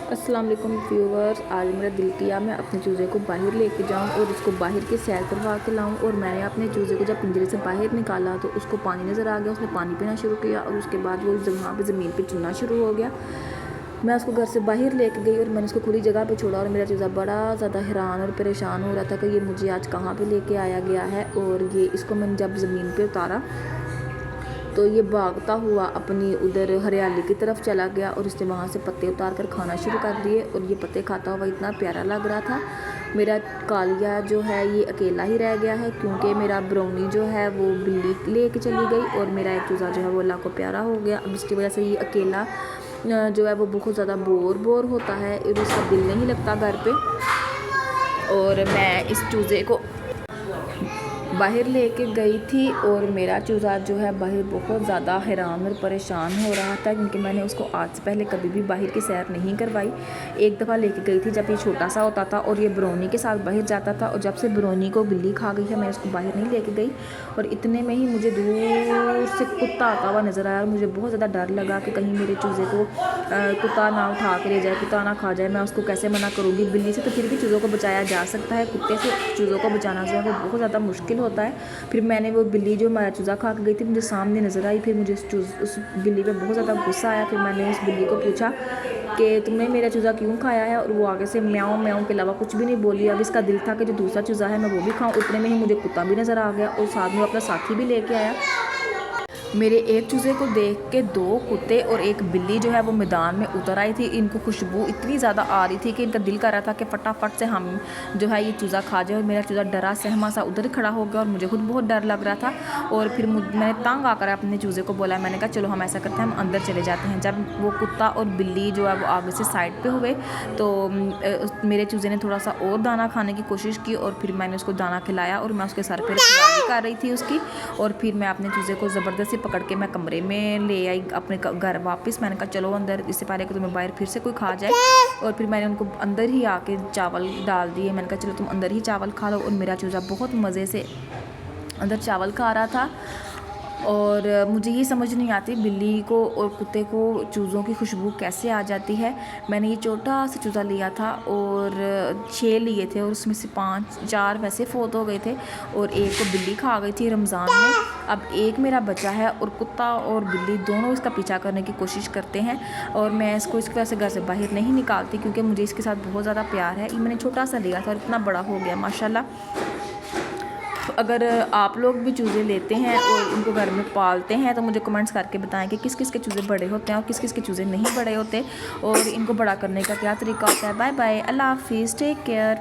अस्सलाम वालेकुम व्यूवर्स। आज मेरा दिल किया मैं अपने चूज़े को बाहर लेके जाऊं और उसको बाहर की सैर करवा के लाऊं। और मैंने अपने चूज़े को जब पिंजरे से बाहर निकाला तो उसको पानी नज़र आ गया। उसने पानी पीना शुरू किया और उसके बाद वो वहाँ पे ज़मीन पे चुनना शुरू हो गया। मैं उसको घर से बाहर लेके गई और मैंने उसको खुली जगह पे छोड़ा और मेरा चूज़ा बड़ा ज़्यादा हैरान और परेशान हो रहा था कि ये मुझे आज कहाँ पे लेके आया गया है। और ये इसको मैंने जब ज़मीन पे उतारा तो ये भागता हुआ अपनी उधर हरियाली की तरफ चला गया और इसने वहाँ से पत्ते उतार कर खाना शुरू कर दिए। और ये पत्ते खाता हुआ इतना प्यारा लग रहा था। मेरा कालिया जो है ये अकेला ही रह गया है क्योंकि मेरा ब्राउनी जो है वो बिल्ली लेके चली गई और मेरा एक चूज़ा जो है वो अल्लाह को प्यारा हो गया। अब इसकी वजह से ये अकेला जो है वो बहुत ज़्यादा बोर होता है और उसका दिल नहीं लगता घर पे। और मैं इस चूज़े को बाहर लेके गई थी और मेरा चूज़ा जो है बाहर बहुत ज़्यादा हैरान और परेशान हो रहा था क्योंकि मैंने उसको आज से पहले कभी भी बाहर की सैर नहीं करवाई। एक दफ़ा लेके गई थी जब ये छोटा सा होता था और ये ब्राउनी के साथ बाहर जाता था और जब से ब्राउनी को बिल्ली खा गई है मैं उसको बाहर नहीं लेके गई। और इतने में ही मुझे दूर से कुत्ता आता हुआ नज़र आया और मुझे बहुत ज़्यादा डर लगा कि कहीं मेरे चूज़े को कुत्ता ना उठा के ले जाए, कुत्ता ना खा जाए। मैं उसको कैसे मना करूँगी। बिल्ली से तो फिर भी चूज़ों को बचाया जा सकता है, कुत्ते से चूज़ों को बचाना जो है वो बहुत ज़्यादा मुश्किल होता है। फिर मैंने वो बिल्ली जो हमारा चूज़ा खा के गई थी मुझे सामने नज़र आई। फिर मुझे उस बिल्ली पे बहुत ज़्यादा गुस्सा आया। फिर मैंने उस बिल्ली को पूछा कि तुमने मेरा चूज़ा क्यों खाया है। और वो आगे से म्याऊं म्याऊं के अलावा कुछ भी नहीं बोली। अब इसका दिल था कि जो दूसरा चूज़ा है मैं वो भी खाऊं। उतने में ही मुझे कुत्ता भी नज़र आ गया और साथ में अपना साथी भी लेके आया। मेरे एक चूज़े को देख के दो कुत्ते और एक बिल्ली जो है वो मैदान में उतर आई थी। इनको खुशबू इतनी ज़्यादा आ रही थी कि इनका दिल कर रहा था कि फटाफट से हम जो है ये चूज़ा खा जाए। और मेरा चूज़ा डरा सहमा सा उधर खड़ा हो गया और मुझे खुद बहुत डर लग रहा था। और फिर मैंने तंग आकर अपने चूज़े को बोला, मैंने कहा चलो हम ऐसा करते हैं हम अंदर चले जाते हैं। जब वो कुत्ता और बिल्ली जो है वो आगे से साइड पर हुए तो मेरे चूज़े ने थोड़ा सा और दाना खाने की कोशिश की और फिर मैंने उसको दाना खिलाया और मैं उसके सर पर रखवाली कर रही थी उसकी। और फिर मैं अपने चूज़े को ज़बरदस्ती पकड़ के मैं कमरे में ले आई अपने घर वापस। मैंने कहा चलो अंदर, इससे पहले कि तुम्हें बाहर फिर से कोई खा जाए। और फिर मैंने उनको अंदर ही आके चावल डाल दिए। मैंने कहा चलो तुम अंदर ही चावल खा लो। और मेरा चूज़ा बहुत मज़े से अंदर चावल खा रहा था। और मुझे ये समझ नहीं आती बिल्ली को और कुत्ते को चूज़ों की खुशबू कैसे आ जाती है। मैंने ये छोटा सा चूज़ा लिया था और 6 लिए थे और उसमें से 4 वैसे फोत हो गए थे और एक को बिल्ली खा गई थी रमज़ान में। अब एक मेरा बचा है और कुत्ता और बिल्ली दोनों इसका पीछा करने की कोशिश करते हैं। और मैं इसको इसकी वजह से घर से बाहर नहीं निकालती क्योंकि मुझे इसके साथ बहुत ज़्यादा प्यार है। ये मैंने छोटा सा लिया था और इतना बड़ा हो गया माशाल्लाह। अगर आप लोग भी चूज़े लेते हैं और इनको घर में पालते हैं तो मुझे कमेंट्स करके बताएं कि किस किस के चूज़े बड़े होते हैं और किस किस के चूज़े नहीं बड़े होते और इनको बड़ा करने का क्या तरीका होता है। बाय बाय, अल्लाह हाफिज़, टेक केयर।